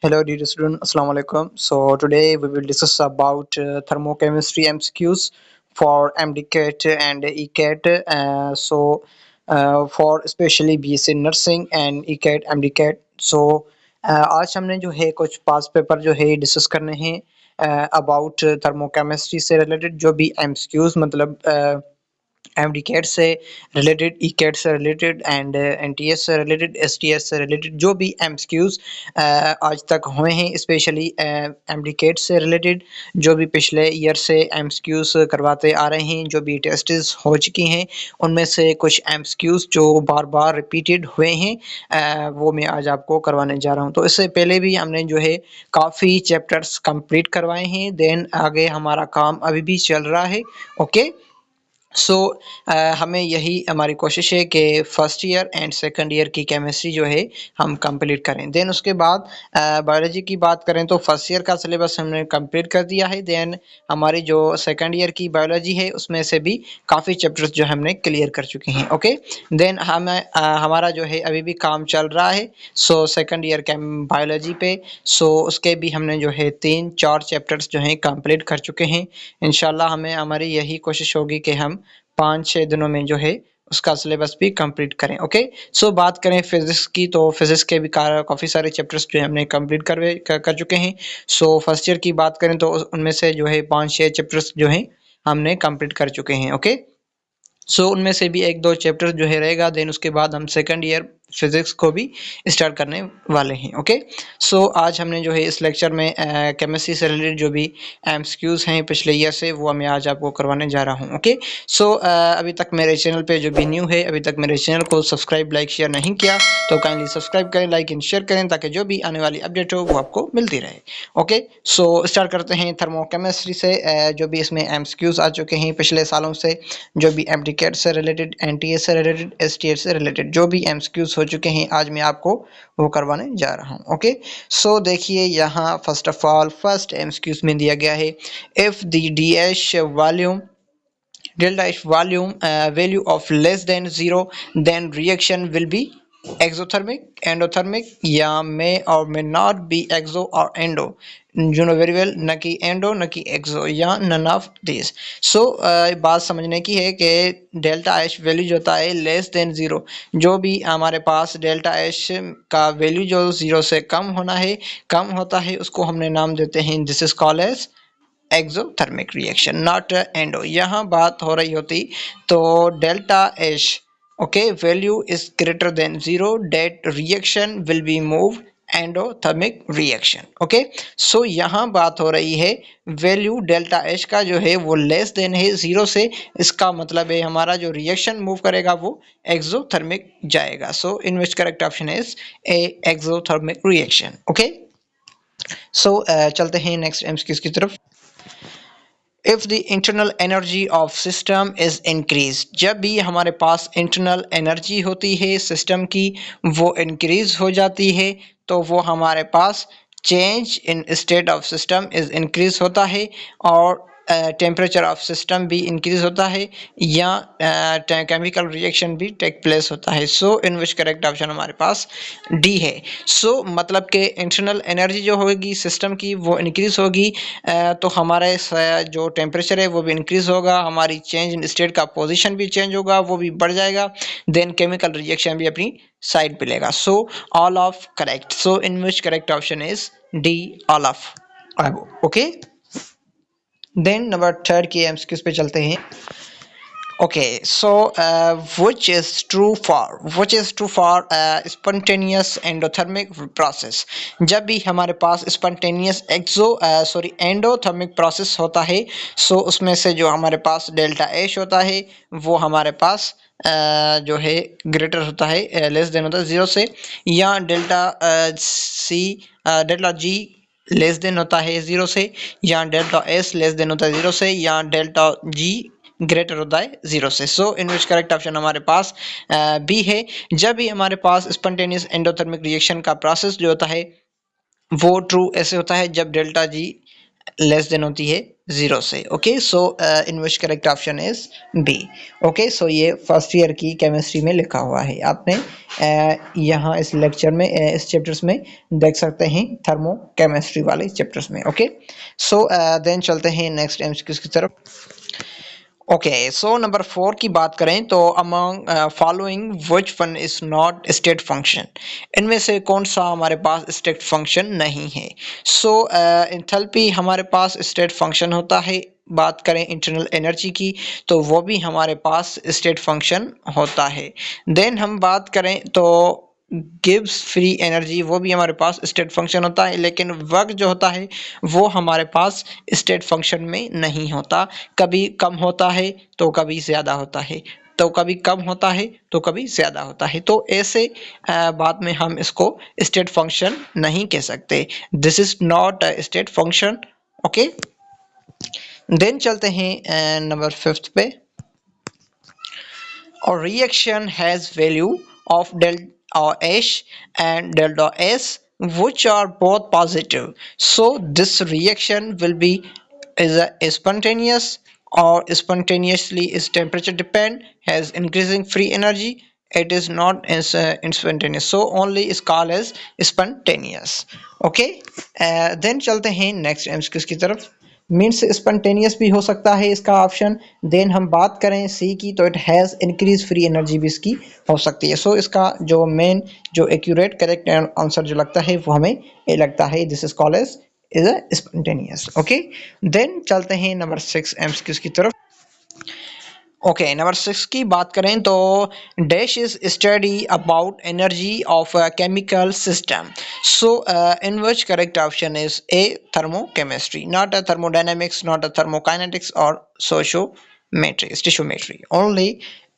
Hello, dear student. Assalamu alaikum. So today we will discuss about thermochemistry MCQs for MDCAT and ECAT. For especially BSc Nursing and ECAT, MDCAT. आज हमने जो है कुछ पास paper जो है discuss करने हैं अबाउट थर्मोकेमिस्ट्री से रिलेटेड जो भी MCQs मतलब एमडीकेट से रिलेटेड, ईकेट से रिलेटेड एंड एनटीएस से रिलेटेड, एसटीएस से रिलेटेड जो भी एमसीक्यूज आज तक हुए हैं, स्पेशली एमडीकेट से रिलेटेड जो भी पिछले ईयर से एमसीक्यूज करवाते आ रहे हैं, जो भी टेस्ट्स हो चुकी हैं, उनमें से कुछ एमसीक्यूज जो बार बार रिपीटेड हुए हैं वो मैं आज आपको करवाने जा रहा हूं। तो इससे पहले भी हमने जो है काफ़ी चैप्टर्स कंप्लीट करवाए हैं, देन आगे हमारा काम अभी भी चल रहा है। ओके, हमें यही हमारी कोशिश है कि first year and second year की केमिस्ट्री जो है हम कंप्लीट करें। देन उसके बाद बायोलॉजी की बात करें तो फर्स्ट ईयर का सिलेबस हमने कंप्लीट कर दिया है। देन हमारी जो सेकंड ईयर की बायोलॉजी है उसमें से भी काफ़ी चैप्टर्स जो हमने क्लियर कर चुके हैं। ओके, देन हमारा जो है अभी भी काम चल रहा है सेकंड ईयर के बायोलॉजी पे। उसके भी हमने जो है 3-4 चैप्टर्स जो हैं कंप्लीट कर चुके हैं। इंशाल्लाह हमें हमारी यही कोशिश होगी कि हम 5-6 दिनों में जो है उसका सिलेबस भी कंप्लीट करें। ओके, बात करें फिजिक्स की तो फिजिक्स के भी काफ़ी सारे चैप्टर्स जो हमने कंप्लीट कर चुके हैं। फर्स्ट ईयर की बात करें तो उनमें से जो है 5-6 चैप्टर्स जो हैं हमने कंप्लीट कर चुके हैं। ओके, उनमें से भी 1-2 चैप्टर जो है रहेगा। देन उसके बाद हम सेकंड ईयर फिजिक्स को भी स्टार्ट करने वाले हैं। ओके, आज हमने जो है इस लेक्चर में केमिस्ट्री से रिलेटेड जो भी एमसीक्यूज हैं पिछले ईयर से वो मैं आज आपको करवाने जा रहा हूं। ओके, अभी तक मेरे चैनल पे जो भी न्यू है, अभी तक मेरे चैनल को सब्सक्राइब, लाइक, शेयर नहीं किया तो काइंडली सब्सक्राइब करें, लाइक एंड शेयर करें ताकि जो भी आने वाली अपडेट हो वो आपको मिलती रहे। ओके, स्टार्ट करते हैं थर्मोकेमिस्ट्री से। जो भी इसमें एमसीक्यूज आ चुके हैं पिछले सालों से, जो भी एमडीकेट से रिलेटेड, एनटीएस से रिलेटेड, एसटीएस से रिलेटेड जो भी एमसीक्यूज हो चुके हैं आज मैं आपको वो करवाने जा रहा हूं। ओके, देखिए यहाँ first of all first MCQs में दिया गया है, if the DH volume delta H volume value of less than 0 then reaction will be exothermic, endothermic या may or may not be exo or endo, you know very well, न कि endo न कि एक्सो या नन ऑफ दिस। बात समझने की है कि डेल्टा एच वैल्यू जो होता है लेस देन 0, जो भी हमारे पास डेल्टा एच का वैल्यू जो 0 से कम होता है उसको हमने नाम देते हैं, this is called as exothermic reaction, not endo. यहाँ बात हो रही होती तो delta H okay value is greater than 0, that reaction will be move endothermic reaction. Okay, यहाँ बात हो रही है वैल्यू डेल्टा एच का जो है वो लेस देन है 0 से, इसका मतलब है हमारा जो रिएक्शन मूव करेगा वो एक्सोथर्मिक जाएगा। In which correct option is a exothermic reaction. Okay, चलते हैं नेक्स्ट एमसीक्यूज की तरफ। If the internal energy of system is increase, जब भी हमारे पास इंटरनल एनर्जी होती है सिस्टम की वो इंक्रीज हो जाती है तो वो हमारे पास change in state of system is increase होता है और टेम्परेचर ऑफ सिस्टम भी इंक्रीज होता है या केमिकल रिएक्शन भी टेक प्लेस होता है। इन विच करेक्ट ऑप्शन हमारे पास डी है। मतलब कि इंटरनल एनर्जी जो होगी सिस्टम की वो इंक्रीज होगी तो हमारे जो टेम्परेचर है वो भी इंक्रीज होगा, हमारी चेंज इन स्टेट का पोजीशन भी चेंज होगा, वो भी बढ़ जाएगा, देन केमिकल रिएक्शन भी अपनी साइड पे लेगा। All of correct. In which correct option is D, all of. Okay, then number 3 के एमसीक्यूज पे चलते हैं। Okay, which is true for spontaneous endothermic process, जब भी हमारे पास spontaneous endothermic process होता है उसमें से जो हमारे पास डेल्टा एच होता है वो हमारे पास जो है ग्रेटर होता है, लेस देन होता है 0 से, या डेल्टा जी लेस देन होता है 0 से, या डेल्टा एस लेस देन होता है 0 से, या डेल्टा जी ग्रेटर होता है 0 से। इन विच करेक्ट ऑप्शन हमारे पास बी है। जब भी हमारे पास स्पॉन्टेनियस एंडोथर्मिक रिएक्शन का प्रोसेस जो होता है वो ट्रू ऐसे होता है जब डेल्टा जी लेस देन होती है 0 से। Okay, so in which correct option is B. Okay, so ये फर्स्ट ईयर की केमिस्ट्री में लिखा हुआ है, आपने यहाँ इस लेक्चर में इस चैप्टर्स में देख सकते हैं, थर्मो केमिस्ट्री वाले चैप्टर्स में। ओके, सो देन चलते हैं नेक्स्ट एमसीक्यूज की तरफ। ओके, सो नंबर 4 की बात करें तो among following which one is not state function, इनमें से कौन सा हमारे पास स्टेट फंक्शन नहीं है। सो एंथैल्पी हमारे पास स्टेट फंक्शन होता है। बात करें इंटरनल एनर्जी की तो वो भी हमारे पास स्टेट फंक्शन होता है। देन हम बात करें तो गिव्स फ्री एनर्जी, वो भी हमारे पास स्टेट फंक्शन होता है, लेकिन वर्क जो होता है वो हमारे पास स्टेट फंक्शन में नहीं होता। कभी कम होता है तो कभी ज़्यादा होता है, तो कभी कम होता है तो कभी ज़्यादा होता है। तो ऐसे बात में हम इसको स्टेट फंक्शन नहीं कह सकते। This is not a state function. Okay, then चलते हैं नंबर 5 पे। A reaction has value of delta H and delta S which are both positive. So this reaction will be is a spontaneous, or spontaneously is temperature depend, has increasing free energy. It is not instantaneous, so only is called as spontaneous. Okay, then चलते हैं next MCQs की तरफ। Means spontaneous भी हो सकता है इसका option. Then हम बात करें सी की तो it has increase free energy भी इसकी हो सकती है। सो इसका जो मेन जो एक्यूरेट करेक्ट आंसर जो लगता है वो हमें ये लगता है, this is called as is a spontaneous. Okay, then चलते हैं नंबर 6 एमसीक्यूज की तरफ। ओके, नंबर 6 की बात करें तो dash is study about energy of a chemical system. So in which correct option is A thermochemistry, not a thermodynamics, not a thermokinetics or sociometry, stoichiometry, only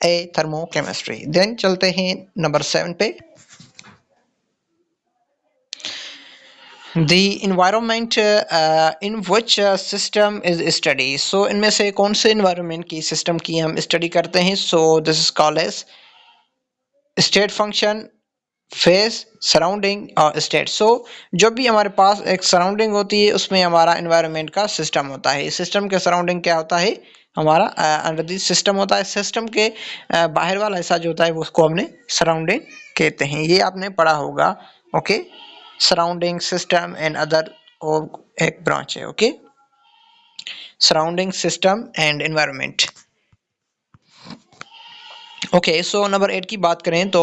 a thermochemistry। Then चलते हैं number 7 पे। The environment in which system is studied, so इनमें से कौन से environment की system की हम study करते हैं। So this is called as state function, face, surrounding और स्टेट। सो जो भी हमारे पास एक सराउंडिंग होती है उसमें हमारा एनवायरनमेंट का सिस्टम होता है। सिस्टम के सराउंडिंग क्या होता है, हमारा अंडर दी सिस्टम होता है। सिस्टम के बाहर वाला हिस्सा जो होता है वो उसको हमने सराउंडिंग कहते हैं, ये आपने पढ़ा होगा। Okay, surrounding system and other और एक ब्रांच है। Okay, surrounding system and environment. Okay, so number 8 की बात करें तो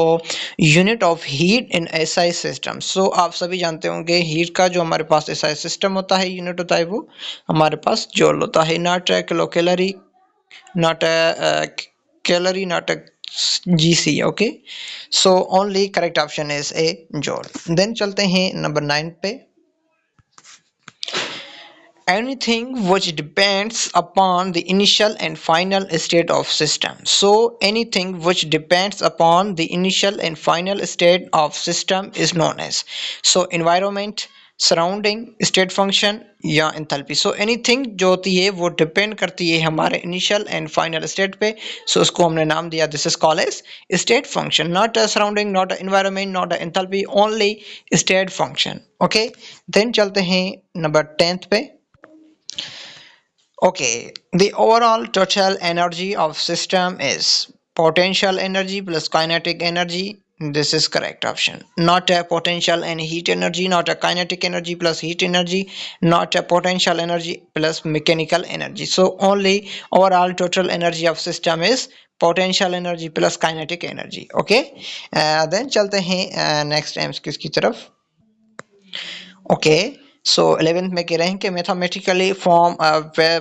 unit of heat in SI system. So आप सभी जानते होंगे हीट का जो हमारे पास एसआई सिस्टम होता है, यूनिट होता है वो हमारे पास जूल होता है। Not kilocalorie, not calorie, not GC. Okay, so only correct option is A joule. Then चलते हैं नंबर 9 पे। Anything which depends upon the initial and final state of system. So anything which depends upon the initial and final state of system is known as, so environment, surrounding, state function या enthalpy. So anything जो होती है वो depend करती है हमारे initial and final state पे। सो उसको हमने नाम दिया, this is called as state function. Not a surrounding, not a environment, not a enthalpy, only state function. Okay, then चलते हैं नंबर 10 पे। Okay, the overall total energy of system is potential energy plus kinetic energy. This is correct option. Not a potential and heat energy, not a kinetic energy plus heat energy, not a potential energy plus mechanical energy. So only overall total energy of system is potential energy plus kinetic energy. Okay, then चलते हैं next MCQ की तरफ। Okay, सो 11th में कह रहे हैं कि mathematically form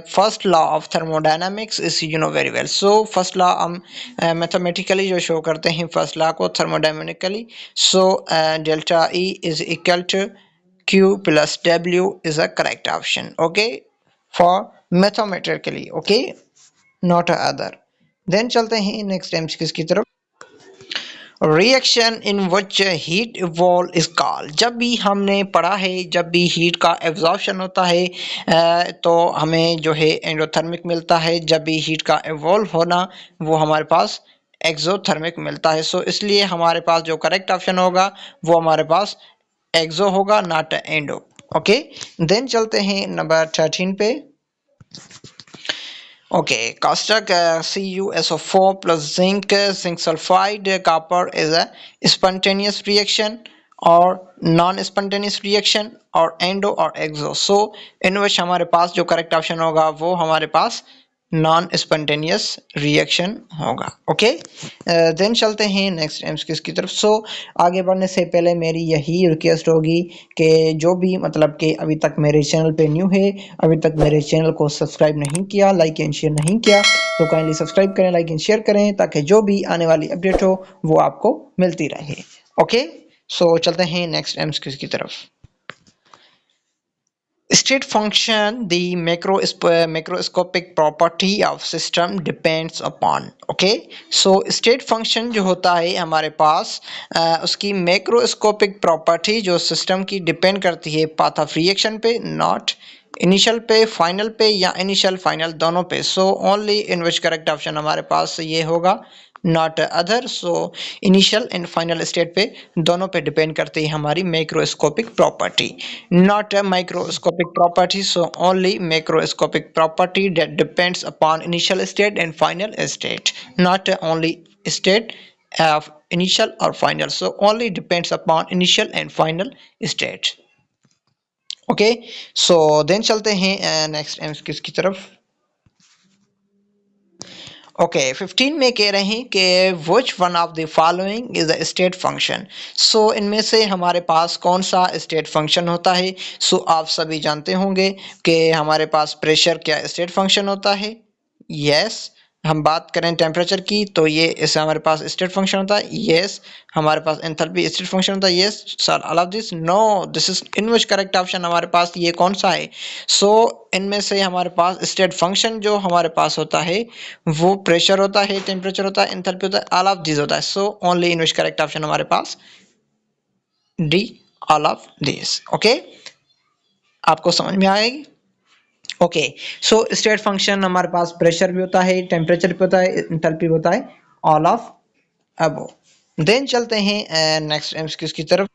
first law of thermodynamics is you know very well. So first law हम मैथमेटिकली जो शो करते हैं फर्स्ट लॉ को thermodynamically. So delta E is equal to Q plus W is a correct option. Okay, for mathematically. Okay, not other. Then चलते हैं next MCQs की तरफ। Reaction in which heat evolve is called. जब भी हमने पढ़ा है, जब भी हीट का एब्जॉर्प्शन होता है तो हमें जो है एंडोथर्मिक मिलता है। जब भी हीट का इवॉल्व होना वो हमारे पास एक्सोथर्मिक मिलता है। सो इसलिए हमारे पास जो करेक्ट ऑप्शन होगा वो हमारे पास एक्सो होगा, नॉट एंडो। ओके, देन चलते हैं नंबर 13 पे। Okay, caustic CuSO4 plus zinc sulfide copper is a spontaneous reaction or non-spontaneous reaction और एंडो और एक्सो. सो इन विच हमारे पास जो करेक्ट ऑप्शन होगा वो हमारे पास नॉन स्पॉन्टेनियस रिएक्शन होगा. ओके, देन चलते हैं नेक्स्ट एमसीक्यूज की तरफ. सो आगे बढ़ने से पहले मेरी यही रिक्वेस्ट होगी कि जो भी मतलब कि अभी तक मेरे चैनल पे न्यू है, अभी तक मेरे चैनल को सब्सक्राइब नहीं किया, लाइक एंड शेयर नहीं किया, तो काइंडली सब्सक्राइब करें, लाइक एंड शेयर करें ताकि जो भी आने वाली अपडेट हो वो आपको मिलती रहे. ओके, सो चलते हैं नेक्स्ट एमसीक्यूज की तरफ. State function, the macroscopic property of system depends upon. Okay, so state function जो होता है हमारे पास उसकी macroscopic property जो system की depend करती है path of reaction पे, not इनिशियल पे, फाइनल पे या इनिशियल फाइनल दोनों पे. सो only in which correct option हमारे पास ये होगा, not other. So initial and final state पे दोनों पे डिपेंड करती है हमारी macroscopic property, not microscopic property. So only macroscopic property that depends upon initial state and final state, not only state of initial or final. So only depends upon initial and final state. Okay, so then चलते हैं next MCQs की तरफ. Okay, 15 में कह रहे हैं कि which one of the following is a state function. So इनमें से हमारे पास कौन सा स्टेट फंक्शन होता है. सो आप सभी जानते होंगे कि हमारे पास प्रेशर क्या स्टेट फंक्शन होता है. यस, हम बात करें टेम्परेचर की तो ये इससे हमारे पास स्टेट फंक्शन होता है. यस, हमारे पास एंथैल्पी स्टेट फंक्शन होता है. Yes sir, all of this no, this is in which correct option हमारे पास ये कौन सा है. सो इनमें से हमारे पास स्टेट फंक्शन जो हमारे पास होता है वो प्रेशर होता है, टेम्परेचर होता है, एंथैल्पी होता है, ऑल ऑफ दिस होता है. So only in which correct option हमारे पास D, all of this. Okay, आपको समझ में आएगी. ओके, सो स्टेट फंक्शन हमारे पास प्रेशर भी होता है, टेम्परेचर भी होता है, एंथैल्पी भी होता है, ऑल ऑफ अबो. देन चलते हैं नेक्स्ट एमसीक्यूज की तरफ.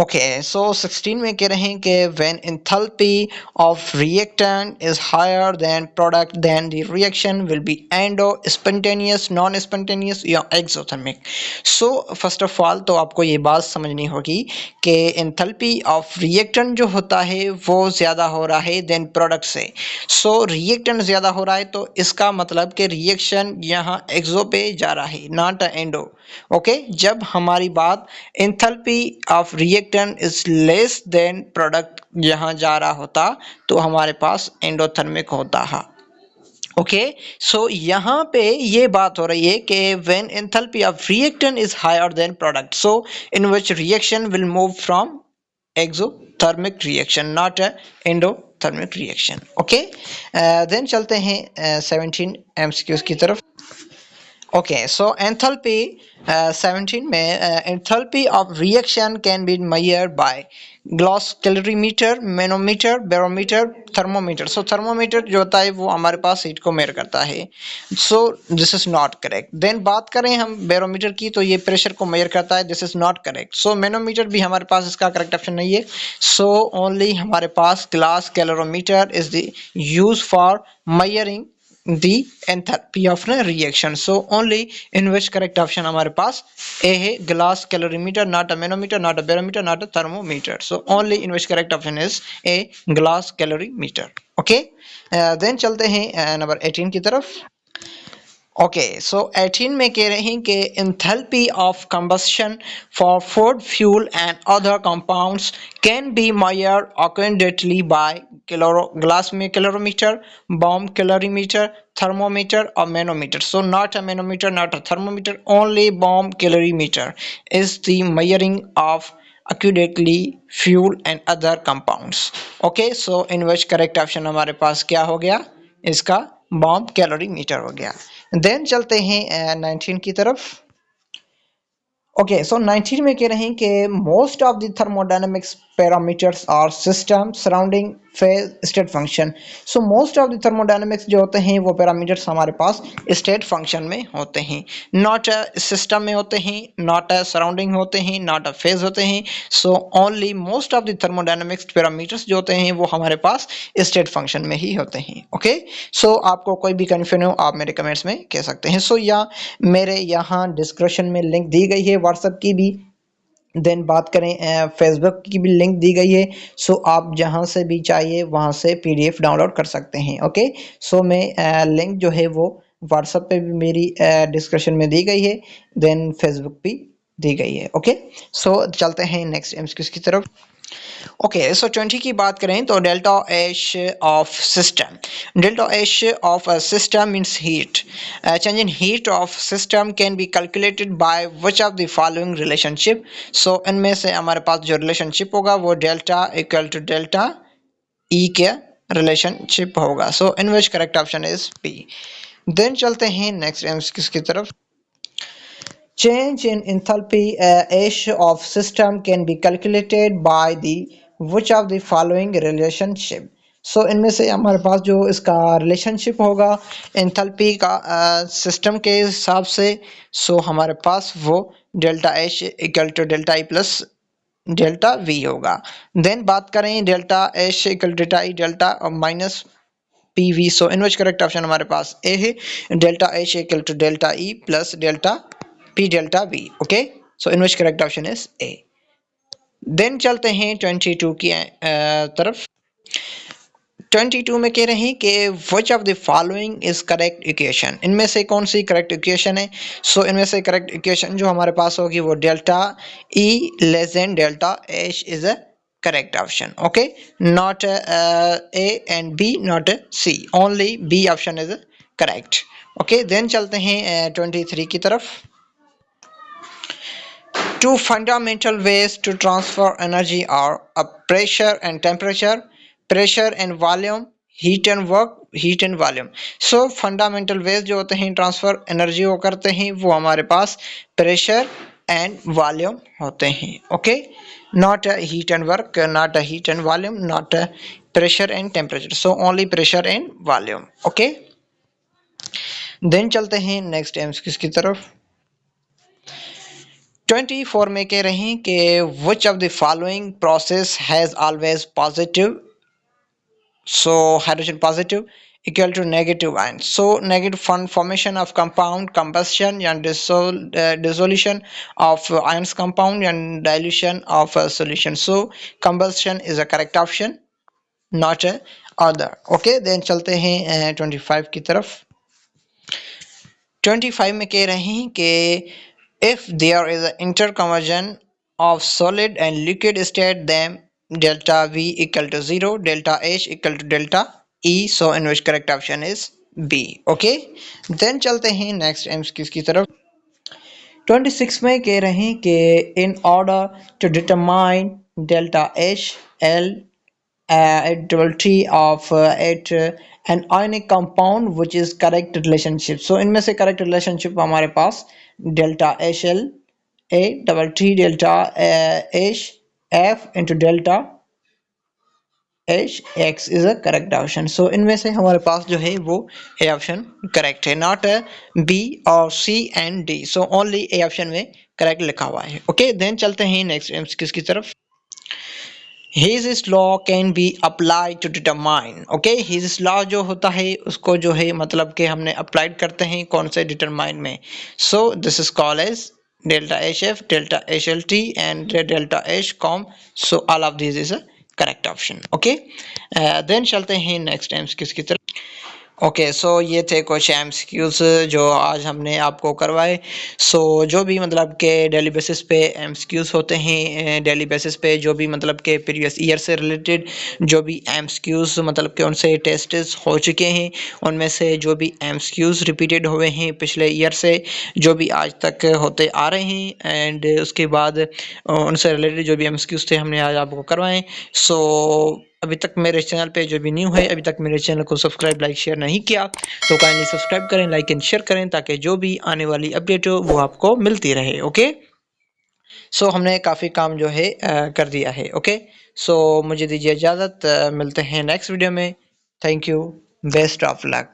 ओके, सो 16 में कह रहे हैं कि when enthalpy of reactant is higher then product then the reaction will be endo spontaneous, non spontaneous या exothermic. So first of all तो आपको ये बात समझनी होगी कि एंथैल्पी ऑफ रिएक्टेंट जो होता है वो ज़्यादा हो रहा है देन प्रोडक्ट से. सो रिएक्टेंट ज़्यादा हो रहा है तो इसका मतलब कि रिएक्शन यहाँ एक्सो पे जा रहा है, नॉट एंडो. ओके, जब हमारी बात enthalpy of reactant is less than product यहाँ जा रहा होता तो हमारे पास एंडोथर्मिक होता है. ओके, सो यहाँ पे ये बात हो रही है कि when enthalpy of reactant is higher then product, so in which reaction will move from exothermic reaction, not endothermic reaction. Okay, then चलते हैं 17 एमसीक्यूज की तरफ. Okay, so enthalpy 17 में enthalpy of reaction can be measured by gloss calorimeter, manometer, barometer, thermometer. So thermometer जो होता है वो हमारे पास हीट को मेयर करता है. So this is not correct. Then बात करें हम बैरोमीटर की तो ये प्रेशर को मेयर करता है, this is not correct. So manometer भी हमारे पास इसका करेक्ट ऑप्शन नहीं है. सो ओनली हमारे पास glass calorimeter is the use for measuring the enthalpy of a reaction. So only in which correct option हमारे पास A है, glass calorimeter, not a manometer, not a barometer, not a thermometer. So only in which correct option is A, glass calorimeter. Okay, then चलते हैं number 18 की तरफ. Okay, सो 18 में कह रहे हैं कि enthalpy of combustion for food, fuel and other compounds can be measured accordingly by glass में calorimeter, bomb calorimeter, thermometer or manometer. So not a manometer, not a thermometer, only bomb calorimeter is the measuring of accurately fuel and other compounds. Okay, so in which correct option हमारे पास क्या हो गया, इसका bomb calorimeter हो गया. Then चलते हैं 19 की तरफ. ओके, सो 19 में कह रहे हैं कि most of the thermodynamics parameters or system surrounding phase state function. So most of the thermodynamics जो होते हैं वो parameters हमारे पास state function में होते हैं, not a system में होते हैं, not a surrounding होते हैं, not a phase होते हैं. So only most of the thermodynamics parameters जो होते हैं वो हमारे पास state function में ही होते हैं. Okay, so आपको कोई भी confusion हो आप मेरे comments में कह सकते हैं. So या मेरे यहाँ डिस्क्रिप्शन में लिंक दी गई है व्हाट्सएप की भी, देन बात करें फेसबुक की भी लिंक दी गई है. सो आप जहां से भी चाहिए वहां से पीडीएफ डाउनलोड कर सकते हैं. ओके, सो मैं लिंक जो है वो व्हाट्सएप पे भी मेरी डिस्क्रिप्शन में दी गई है, देन फेसबुक भी दी गई है. ओके, सो चलते हैं नेक्स्ट एमसीक्यूज की तरफ. ओके, सो 20 की बात करें तो delta H of system. Delta H of a system means heat. Change in heat of system can be calculated by which of the following relationship. So इनमें से हमारे पास जो रिलेशनशिप होगा वो delta equal to delta E के relationship होगा. So in which correct option is B. Then चलते हैं नेक्स्ट एमसीक्यूज की तरफ. Change in enthalpy H of system can be calculated by the which of the following relationship. So इनमें से हमारे पास जो इसका रिलेशनशिप होगा एंथैल्पी का सिस्टम के हिसाब से, सो हमारे पास वो delta H equal to delta E plus delta V होगा. देन बात करें delta H equal delta E delta और minus P V. So in which correct option हमारे पास ए है, delta H equal to delta E plus delta P delta V. Okay, so in which correct option is A. Then चलते हैं 22 की तरफ. 22 में कह रहे हैं कि which of the following is correct equation. इनमें से कौन सी correct equation है. so इनमें से correct equation जो हमारे पास होगी वो delta E less than delta H is a correct option. Okay, not A and B, not C, only B option is correct. Okay, then चलते हैं 23 की तरफ. Two fundamental ways to transfer energy are a pressure and temperature, pressure and volume, heat and work, heat and volume. So fundamental ways जो होते हैं transfer energy वो करते हैं वो हमारे पास प्रेशर एंड वॉल्यूम होते हैं. Okay, not heat and work, not heat and volume, not pressure and temperature. So only pressure and volume. Okay, then चलते हैं नेक्स्ट एमसीक्यूज की तरफ. 24 में कह रहे हैं कि which of the following process has always positive. So hydrogen positive equal to negative ion. So negative formation of compound, combustion and dissolution of ions compound and dilution of a solution. So combustion is a correct option, not a other. Okay, then चलते हैं 25 की तरफ. 25 में कह रहे हैं कि if there is an interconversion of solid and liquid state, then delta V equal to 0, delta H equal to delta E. So in which correct option is B. Okay, then चलते हैं next MCQ की तरफ. 26 में कह रहे हैं कि in order to determine delta H L ability of it an ionic compound which is correct relationship. So इनमें से correct relationship हमारे पास delta HL A double T delta H F into delta H X is a correct option. So इनमें से हमारे पास जो है वो A option correct है, not B और C and D. So only A option में correct लिखा हुआ है. Okay, then चलते हैं next MCQ की तरफ. His law can be applied to determine. Okay, his law जो होता है उसको जो है मतलब कि हमने अप्लाइड करते हैं कौन से डिटरमाइन में. So this is called as delta HF, delta HLT and delta HCOM. So all of these is a correct option. Okay, then चलते हैं next MCQs की तरफ. ओके, सो ये थे कुछ एमसीक्यूज जो आज हमने आपको करवाए. सो जो भी मतलब के डेली बेसिस पे एमसीक्यूज होते हैं, डेली बेसिस पे जो भी मतलब के प्रीवियस ईयर से रिलेटेड जो भी एमसीक्यूज मतलब के उनसे टेस्ट्स हो चुके हैं, उनमें से जो भी एमसीक्यूज रिपीटेड हुए हैं पिछले ईयर से जो भी आज तक होते आ रहे हैं, एंड उसके बाद उनसे रिलेटेड जो भी एमसीक्यूज थे हमने आज आपको करवाए. सो अभी तक मेरे चैनल पे जो भी न्यू है, अभी तक मेरे चैनल को सब्सक्राइब लाइक शेयर नहीं किया तो काइंडली सब्सक्राइब करें, लाइक एंड शेयर करें ताकि जो भी आने वाली अपडेट हो वो आपको मिलती रहे. ओके, सो हमने काफ़ी काम जो है कर दिया है। ओके, सो मुझे दीजिए इजाज़त, मिलते हैं नेक्स्ट वीडियो में। Thank you, best of luck.